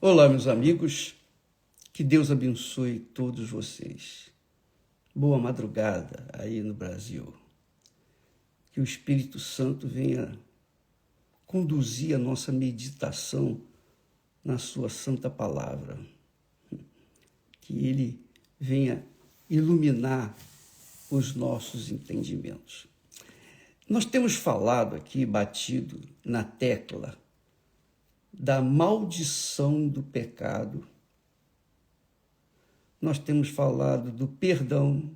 Olá, meus amigos, que Deus abençoe todos vocês. Boa madrugada aí no Brasil. Que o Espírito Santo venha conduzir a nossa meditação na sua santa palavra. Que ele venha iluminar os nossos entendimentos. Nós temos falado aqui, batido na tecla da maldição do pecado. Nós temos falado do perdão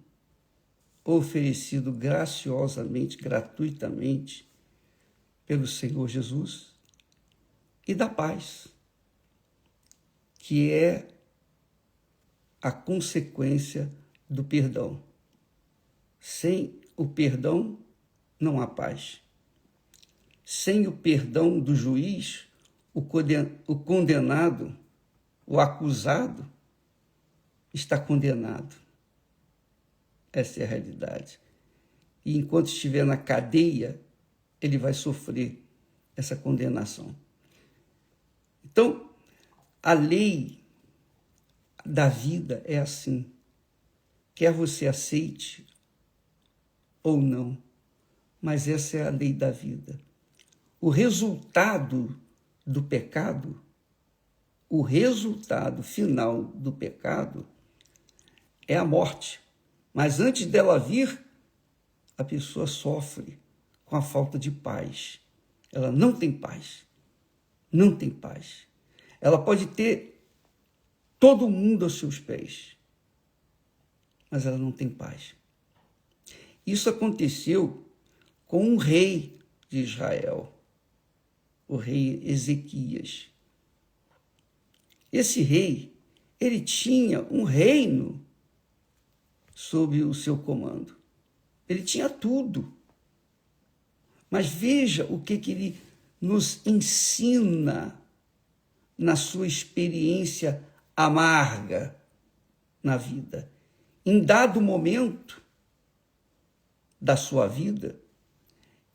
oferecido graciosamente, gratuitamente pelo Senhor Jesus e da paz, que é a consequência do perdão. Sem o perdão, não há paz. Sem o perdão do juiz, o condenado, o acusado, está condenado. Essa é a realidade. E enquanto estiver na cadeia, ele vai sofrer essa condenação. Então, a lei da vida é assim. Quer você aceite ou não, mas essa é a lei da vida. O resultado do pecado, o resultado final do pecado é a morte. Mas antes dela vir, a pessoa sofre com a falta de paz. Ela não tem paz. Não tem paz. Ela pode ter todo mundo aos seus pés, mas ela não tem paz. Isso aconteceu com um rei de Israel, o rei Ezequias. Esse rei, ele tinha um reino sob o seu comando. Ele tinha tudo. Mas veja o que ele nos ensina na sua experiência amarga na vida. Em dado momento da sua vida,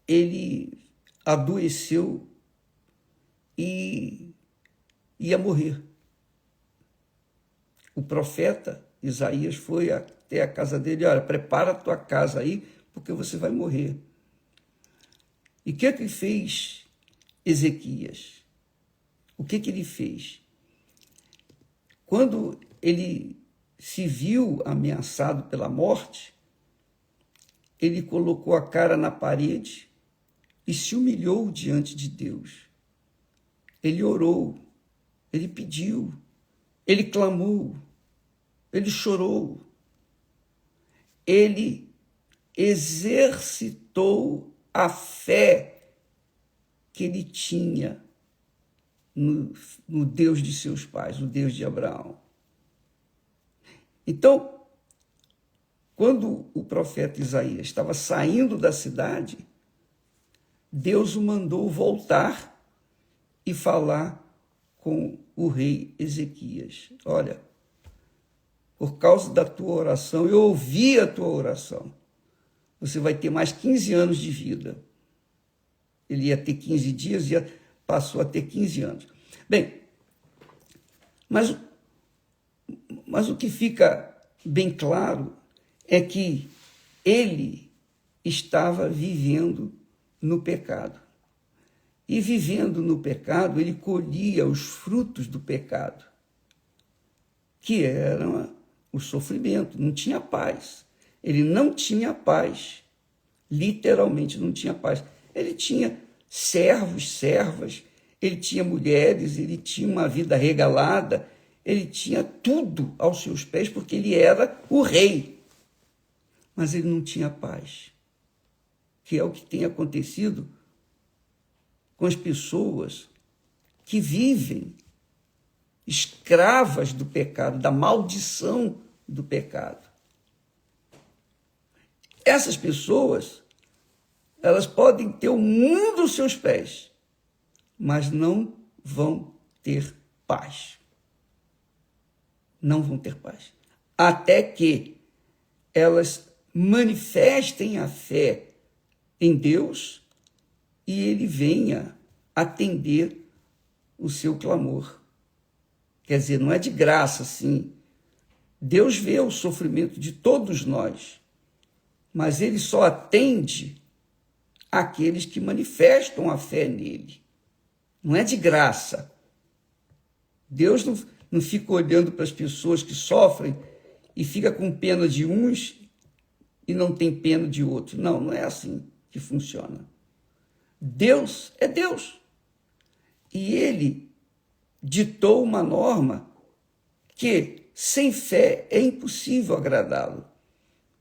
ele adoeceu e ia morrer. O profeta Isaías foi até a casa dele: olha, prepara a tua casa aí, porque você vai morrer. E o que fez Ezequias? O que ele fez? Quando ele se viu ameaçado pela morte, ele colocou a cara na parede e se humilhou diante de Deus. Ele orou, ele pediu, ele clamou, ele chorou. Ele exercitou a fé que ele tinha no Deus de seus pais, o Deus de Abraão. Então, quando o profeta Isaías estava saindo da cidade, Deus o mandou voltar e falar com o rei Ezequias: olha, por causa da tua oração, eu ouvi a tua oração, você vai ter mais 15 anos de vida. Ele ia ter 15 dias e passou a ter 15 anos. Bem, mas o que fica bem claro é que ele estava vivendo no pecado. E vivendo no pecado, ele colhia os frutos do pecado, que eram o sofrimento, não tinha paz. Ele não tinha paz, literalmente não tinha paz. Ele tinha servos, servas, ele tinha mulheres, ele tinha uma vida regalada, ele tinha tudo aos seus pés, porque ele era o rei. Mas ele não tinha paz, que é o que tem acontecido com as pessoas que vivem escravas do pecado, da maldição do pecado. Essas pessoas, elas podem ter o mundo aos seus pés, mas não vão ter paz. Não vão ter paz. Até que elas manifestem a fé em Deus e ele venha atender o seu clamor. Quer dizer, não é de graça, sim. Deus vê o sofrimento de todos nós, mas ele só atende àqueles que manifestam a fé nele. Não é de graça. Deus não fica olhando para as pessoas que sofrem e fica com pena de uns e não tem pena de outros. Não, não é assim que funciona. Deus é Deus. E ele ditou uma norma que, sem fé, é impossível agradá-lo.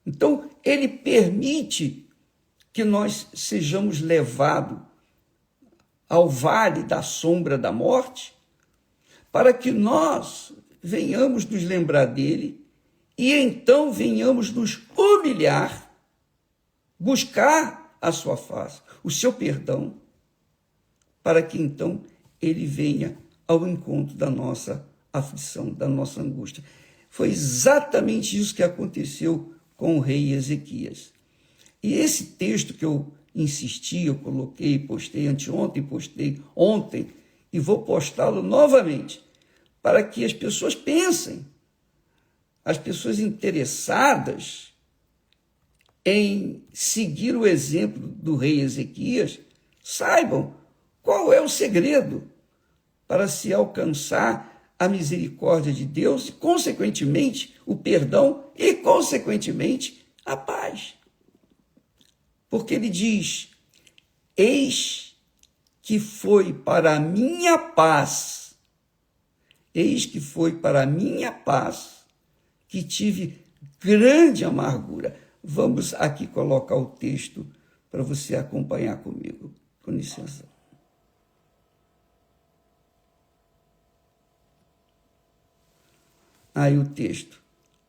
Então, ele permite que nós sejamos levados ao vale da sombra da morte, para que nós venhamos nos lembrar dele e então venhamos nos humilhar, buscar a sua face, o seu perdão, para que então ele venha ao encontro da nossa aflição, da nossa angústia. Foi exatamente isso que aconteceu com o rei Ezequias. E esse texto que eu insisti, eu coloquei, postei anteontem, postei ontem, e vou postá-lo novamente, para que as pessoas pensem, as pessoas interessadas em seguir o exemplo do rei Ezequias, saibam qual é o segredo para se alcançar a misericórdia de Deus e, consequentemente, o perdão e, consequentemente, a paz. Porque ele diz: eis que foi para a minha paz, eis que foi para a minha paz que tive grande amargura. Vamos aqui colocar o texto para você acompanhar comigo. Com licença. Aí o texto,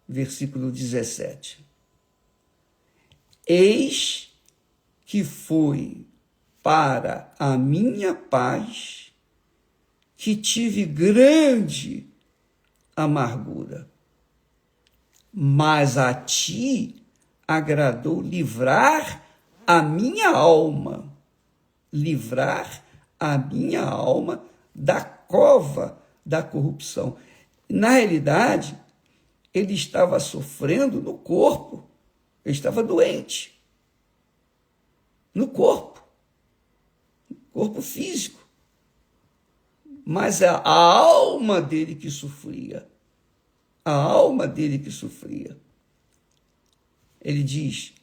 versículo 17. Eis que foi para a minha paz que tive grande amargura, mas a ti agradou livrar a minha alma, livrar a minha alma da cova da corrupção. Na realidade, ele estava sofrendo no corpo, ele estava doente, no corpo físico, mas a alma dele que sofria, a alma dele que sofria. Ele diz: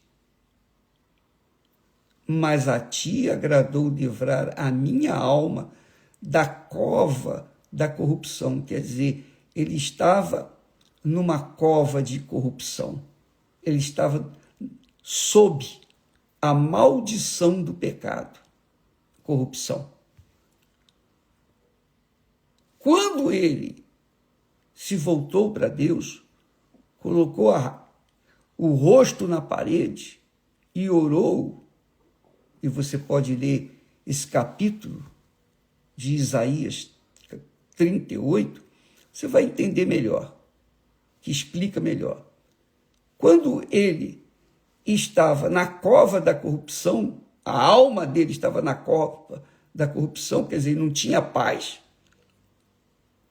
mas a ti agradou livrar a minha alma da cova da corrupção. Quer dizer, ele estava numa cova de corrupção. Ele estava sob a maldição do pecado, corrupção. Quando ele se voltou para Deus, colocou o rosto na parede e orou, e você pode ler esse capítulo de Isaías 38, você vai entender melhor, que explica melhor. Quando ele estava na cova da corrupção, a alma dele estava na cova da corrupção, quer dizer, não tinha paz.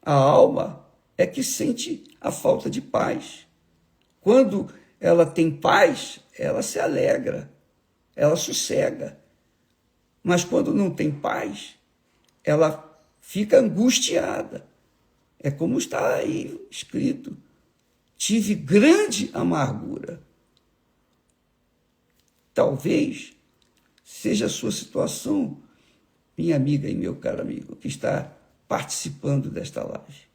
A alma é que sente a falta de paz. Quando ela tem paz, ela se alegra, ela sossega. Mas quando não tem paz, ela fica angustiada. É como está aí escrito: tive grande amargura. Talvez seja a sua situação, minha amiga e meu caro amigo, que está participando desta live.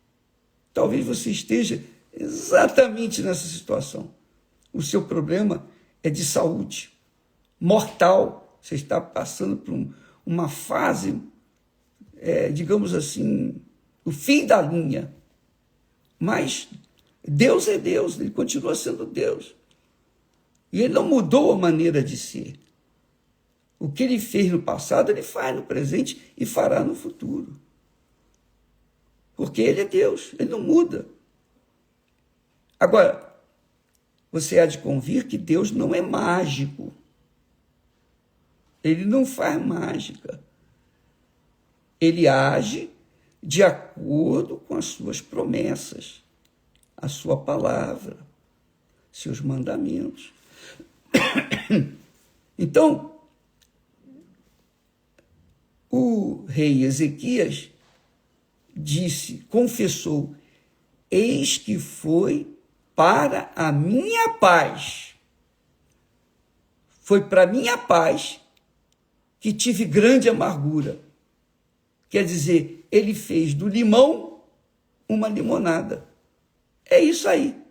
Talvez você esteja exatamente nessa situação. O seu problema é de saúde, mortal. Você está passando por uma fase, digamos assim, o fim da linha. Mas Deus é Deus, ele continua sendo Deus. E ele não mudou a maneira de ser. O que ele fez no passado, ele faz no presente e fará no futuro. Porque ele é Deus, ele não muda. Agora, você há de convir que Deus não é mágico. Ele não faz mágica. Ele age de acordo com as suas promessas, a sua palavra, seus mandamentos. Então, o rei Ezequias confessou: eis que foi para a minha paz. Foi para a minha paz que tive grande amargura. Quer dizer, ele fez do limão uma limonada. É isso aí.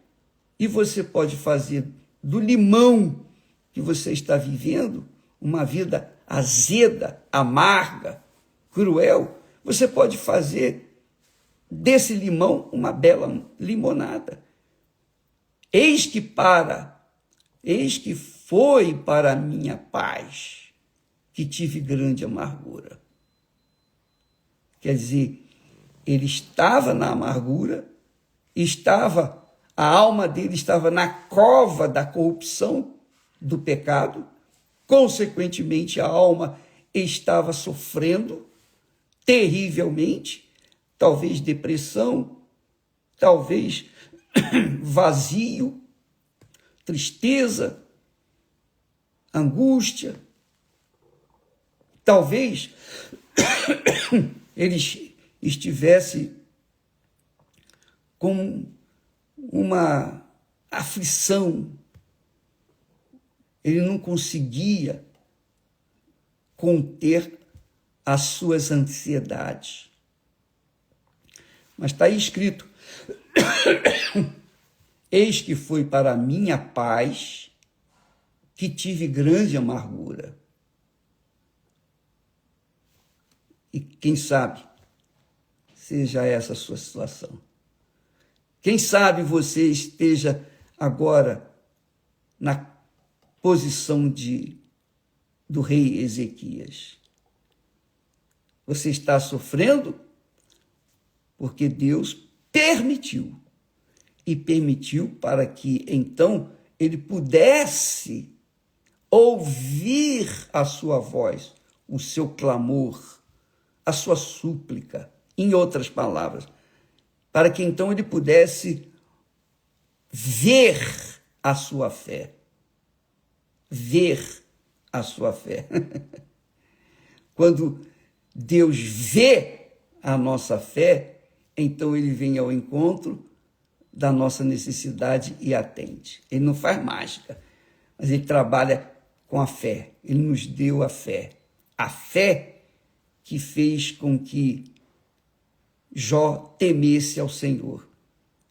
E você pode fazer do limão que você está vivendo uma vida azeda, amarga, cruel. Você pode fazer desse limão uma bela limonada. Eis que foi para a minha paz que tive grande amargura. Quer dizer, ele estava na amargura, a alma dele estava na cova da corrupção, do pecado, consequentemente a alma estava sofrendo terrivelmente, talvez depressão, talvez vazio, tristeza, angústia. Talvez ele estivesse com uma aflição, ele não conseguia conter as suas ansiedades. Mas está aí escrito: eis que foi para a minha paz que tive grande amargura. E quem sabe seja essa a sua situação. Quem sabe você esteja agora na posição do rei Ezequias. Você está sofrendo porque Deus permitiu. E permitiu para que, então, ele pudesse ouvir a sua voz, o seu clamor, a sua súplica, em outras palavras, para que, então, ele pudesse ver a sua fé. Ver a sua fé. Quando Deus vê a nossa fé, então ele vem ao encontro da nossa necessidade e atende. Ele não faz mágica, mas ele trabalha com a fé. Ele nos deu a fé. A fé que fez com que Jó temesse ao Senhor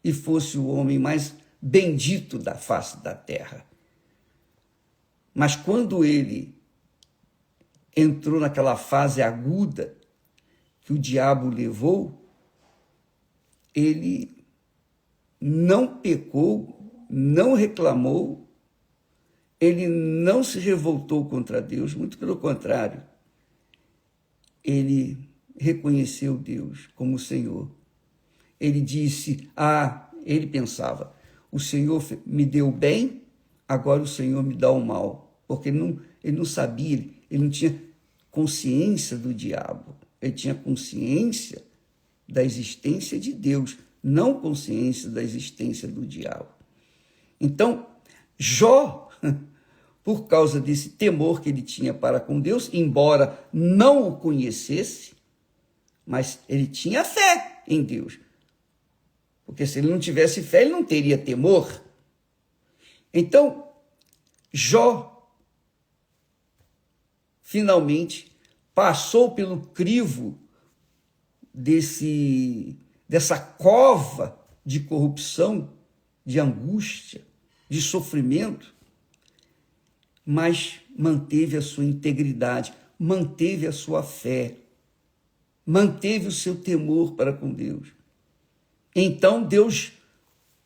e fosse o homem mais bendito da face da terra. Mas quando ele entrou naquela fase aguda que o diabo levou, ele não pecou, não reclamou, ele não se revoltou contra Deus, muito pelo contrário. Ele reconheceu Deus como Senhor. Ele disse, ele pensava, o Senhor me deu o bem, agora o Senhor me dá o mal. Porque ele não sabia, ele não tinha consciência do diabo. Ele tinha consciência da existência de Deus, não consciência da existência do diabo. Então, Jó, por causa desse temor que ele tinha para com Deus, embora não o conhecesse, mas ele tinha fé em Deus. Porque se ele não tivesse fé, ele não teria temor. Então, Jó finalmente passou pelo crivo dessa cova de corrupção, de angústia, de sofrimento, mas manteve a sua integridade, manteve a sua fé, manteve o seu temor para com Deus. Então Deus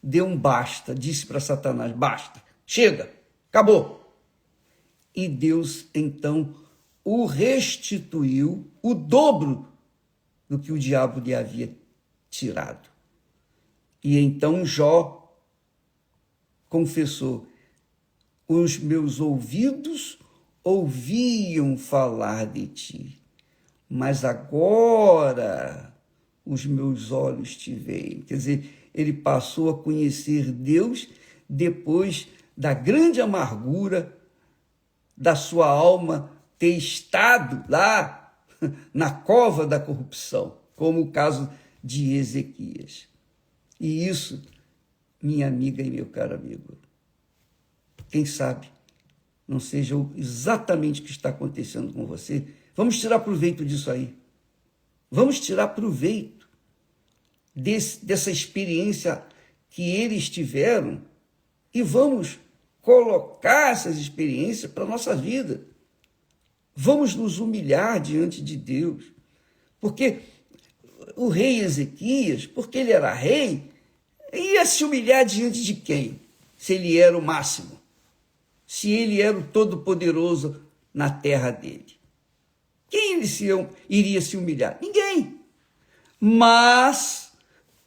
deu um basta, disse para Satanás, basta, chega, acabou. E Deus então o restituiu o dobro do que o diabo lhe havia tirado. E então Jó confessou, os meus ouvidos ouviam falar de ti, mas agora os meus olhos te veem. Quer dizer, ele passou a conhecer Deus depois da grande amargura da sua alma ter estado lá na cova da corrupção, como o caso de Ezequias. E isso, minha amiga e meu caro amigo, quem sabe não seja exatamente o que está acontecendo com você. Vamos tirar proveito disso aí. Vamos tirar proveito dessa experiência que eles tiveram e vamos colocar essas experiências para a nossa vida. Vamos nos humilhar diante de Deus. Porque o rei Ezequias, porque ele era rei, ia se humilhar diante de quem? Se ele era o máximo. Se ele era o todo-poderoso na terra dele. Quem ele iria se humilhar? Ninguém. Mas,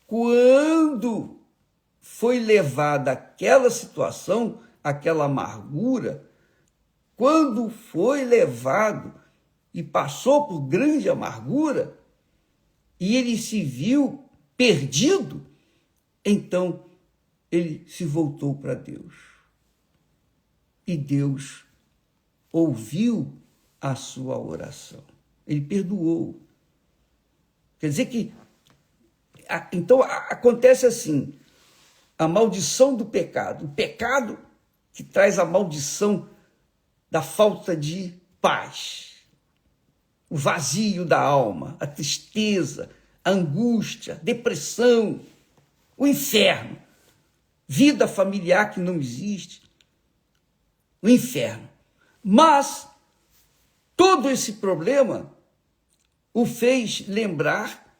quando foi levada aquela situação, aquela amargura, quando foi levado e passou por grande amargura, e ele se viu perdido, então ele se voltou para Deus. E Deus ouviu a sua oração. Ele perdoou. Quer dizer que, então, acontece assim, a maldição do pecado. O pecado que traz a maldição da falta de paz, o vazio da alma, a tristeza, a angústia, a depressão, o inferno, vida familiar que não existe, o inferno. Mas todo esse problema o fez lembrar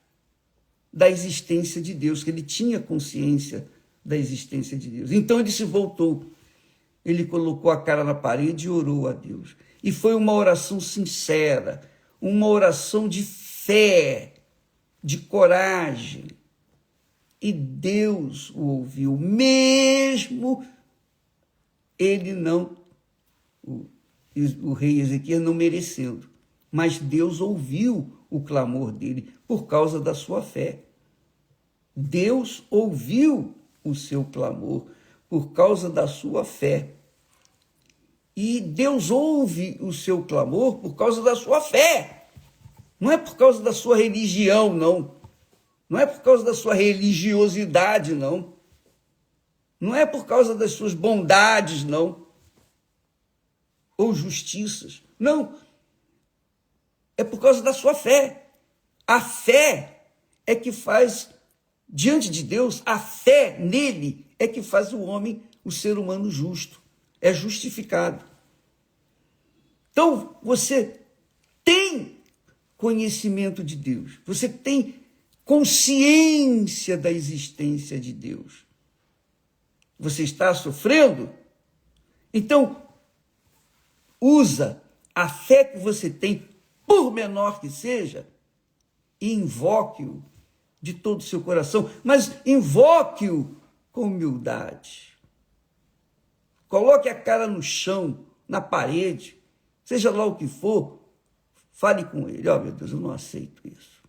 da existência de Deus, que ele tinha consciência da existência de Deus. Então ele se voltou, ele colocou a cara na parede e orou a Deus. E foi uma oração sincera, uma oração de fé, de coragem. E Deus o ouviu, mesmo ele não, o rei Ezequias não merecendo. Mas Deus ouviu o clamor dele por causa da sua fé. Deus ouviu o seu clamor por causa da sua fé. E Deus ouve o seu clamor por causa da sua fé. Não é por causa da sua religião, não. Não é por causa da sua religiosidade, não. Não é por causa das suas bondades, não. Ou justiças. Não. É por causa da sua fé. A fé é que faz, diante de Deus, a fé nele é que faz o homem, o ser humano justo. É justificado. Então, você tem conhecimento de Deus. Você tem consciência da existência de Deus. Você está sofrendo? Então, usa a fé que você tem, por menor que seja, e invoque-o de todo o seu coração, mas invoque-o com humildade. Coloque a cara no chão, na parede, seja lá o que for, fale com ele. Ó, meu Deus, eu não aceito isso.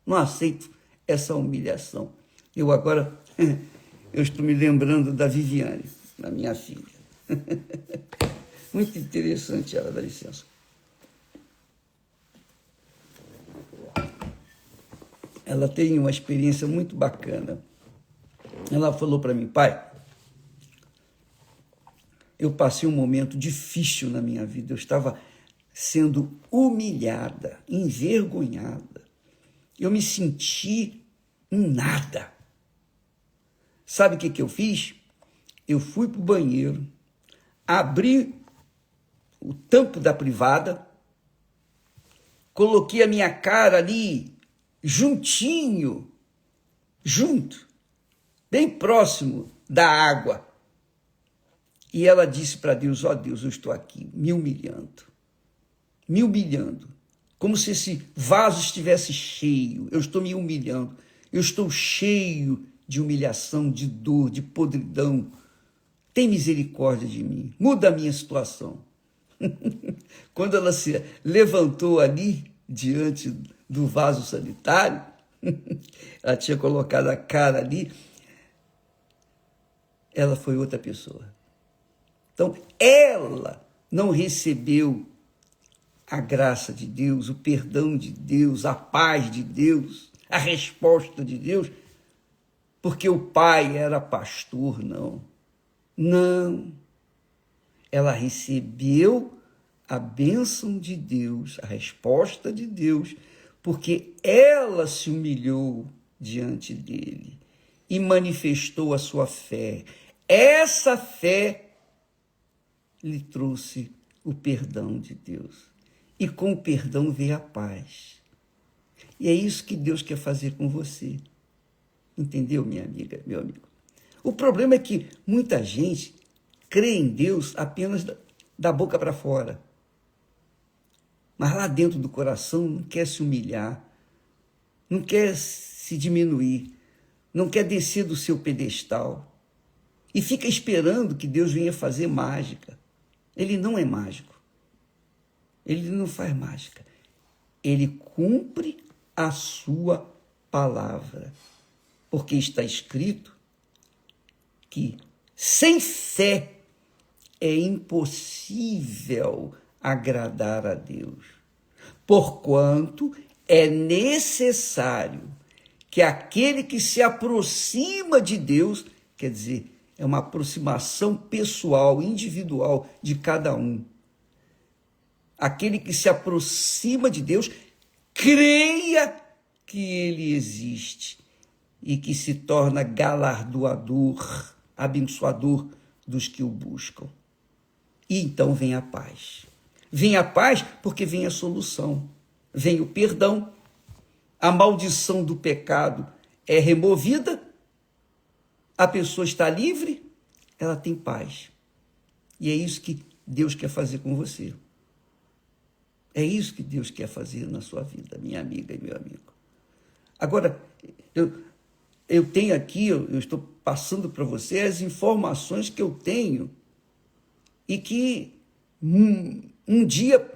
Não aceito essa humilhação. Eu agora, eu estou me lembrando da Viviane, da minha filha. Muito interessante ela, dá licença. Ela tem uma experiência muito bacana. Ela falou para mim, pai, eu passei um momento difícil na minha vida. Eu estava sendo humilhada, envergonhada. Eu me senti um nada. Sabe o que eu fiz? Eu fui para o banheiro, abri o tampo da privada, coloquei a minha cara ali, junto, bem próximo da água. E ela disse para Deus, ó Deus, eu estou aqui me humilhando, como se esse vaso estivesse cheio, eu estou me humilhando, eu estou cheio de humilhação, de dor, de podridão. Tem misericórdia de mim, muda a minha situação. Quando ela se levantou ali, diante do vaso sanitário, Ela tinha colocado a cara ali, ela foi outra pessoa. Então, ela não recebeu a graça de Deus, o perdão de Deus, a paz de Deus, a resposta de Deus, porque o pai era pastor, não. Não. Ela recebeu a bênção de Deus, a resposta de Deus, porque ela se humilhou diante dele e manifestou a sua fé. Essa fé lhe trouxe o perdão de Deus. E com o perdão veio a paz. E é isso que Deus quer fazer com você. Entendeu, minha amiga, meu amigo? O problema é que muita gente crê em Deus apenas da boca para fora. Mas lá dentro do coração não quer se humilhar, não quer se diminuir, não quer descer do seu pedestal. E fica esperando que Deus venha fazer mágica. Ele não é mágico. Ele não faz mágica. Ele cumpre a sua palavra. Porque está escrito que sem fé é impossível agradar a Deus. Porquanto é necessário que aquele que se aproxima de Deus, quer dizer, é uma aproximação pessoal, individual de cada um. Aquele que se aproxima de Deus, creia que ele existe e que se torna galardoador, abençoador dos que o buscam. E então vem a paz. Vem a paz porque vem a solução. Vem o perdão. A maldição do pecado é removida. A pessoa está livre. Ela tem paz. E é isso que Deus quer fazer com você. É isso que Deus quer fazer na sua vida, minha amiga e meu amigo. Agora, eu tenho aqui, eu estou passando para você as informações que eu tenho e que um dia,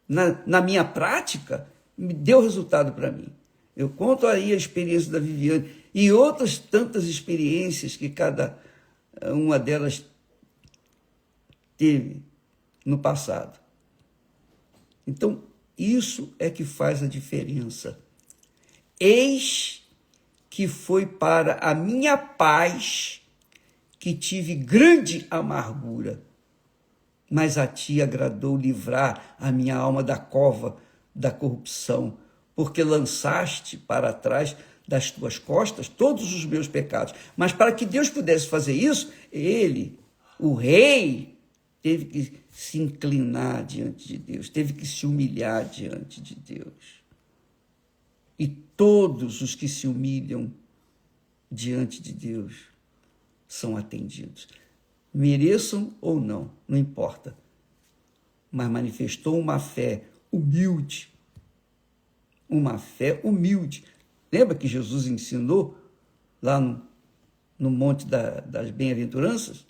na minha prática, me deu resultado para mim. Eu conto aí a experiência da Viviane e outras tantas experiências que cada uma delas teve no passado. Então, isso é que faz a diferença. Eis que foi para a minha paz que tive grande amargura, mas a ti agradou livrar a minha alma da cova da corrupção, porque lançaste para trás das tuas costas todos os meus pecados. Mas para que Deus pudesse fazer isso, ele, o rei, teve que se inclinar diante de Deus, teve que se humilhar diante de Deus. E todos os que se humilham diante de Deus são atendidos. Mereçam ou não, não importa. Mas manifestou uma fé humilde. Uma fé humilde. Lembra que Jesus ensinou lá no Monte das Bem-aventuranças?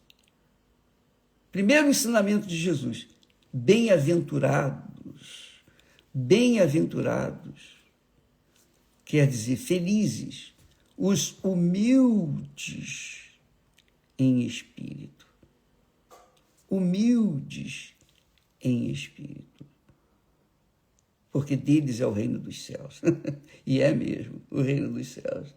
Primeiro ensinamento de Jesus. Bem-aventurados. Bem-aventurados. Quer dizer, felizes. Os humildes em espírito. Humildes em espírito. Porque deles é o reino dos céus. E é mesmo, o reino dos céus.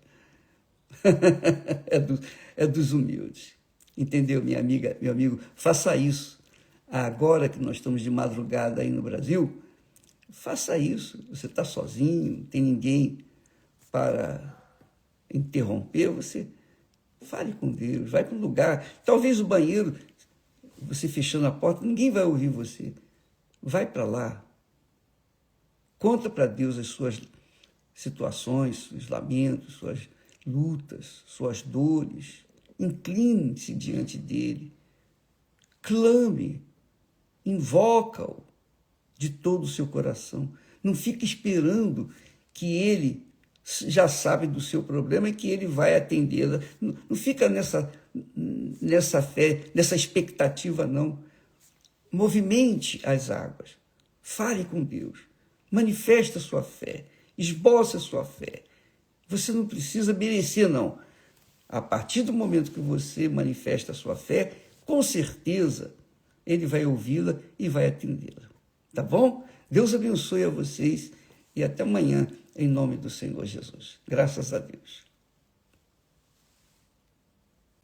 É dos humildes. Entendeu, minha amiga, meu amigo? Faça isso. Agora que nós estamos de madrugada aí no Brasil, faça isso. Você está sozinho, não tem ninguém para interromper, você fale com Deus, vai para um lugar. Talvez o banheiro, você fechando a porta, ninguém vai ouvir você. Vai para lá. Conta para Deus as suas situações, seus lamentos, suas lutas, suas dores. Incline-se diante dele. Clame. Invoca-o de todo o seu coração. Não fique esperando que ele já sabe do seu problema e que ele vai atendê-la. Não fica nessa fé, nessa expectativa, não. Movimente as águas. Fale com Deus. Manifeste a sua fé. Esboce a sua fé. Você não precisa merecer, não. A partir do momento que você manifesta a sua fé, com certeza ele vai ouvi-la e vai atendê-la. Tá bom? Deus abençoe a vocês e até amanhã, em nome do Senhor Jesus. Graças a Deus.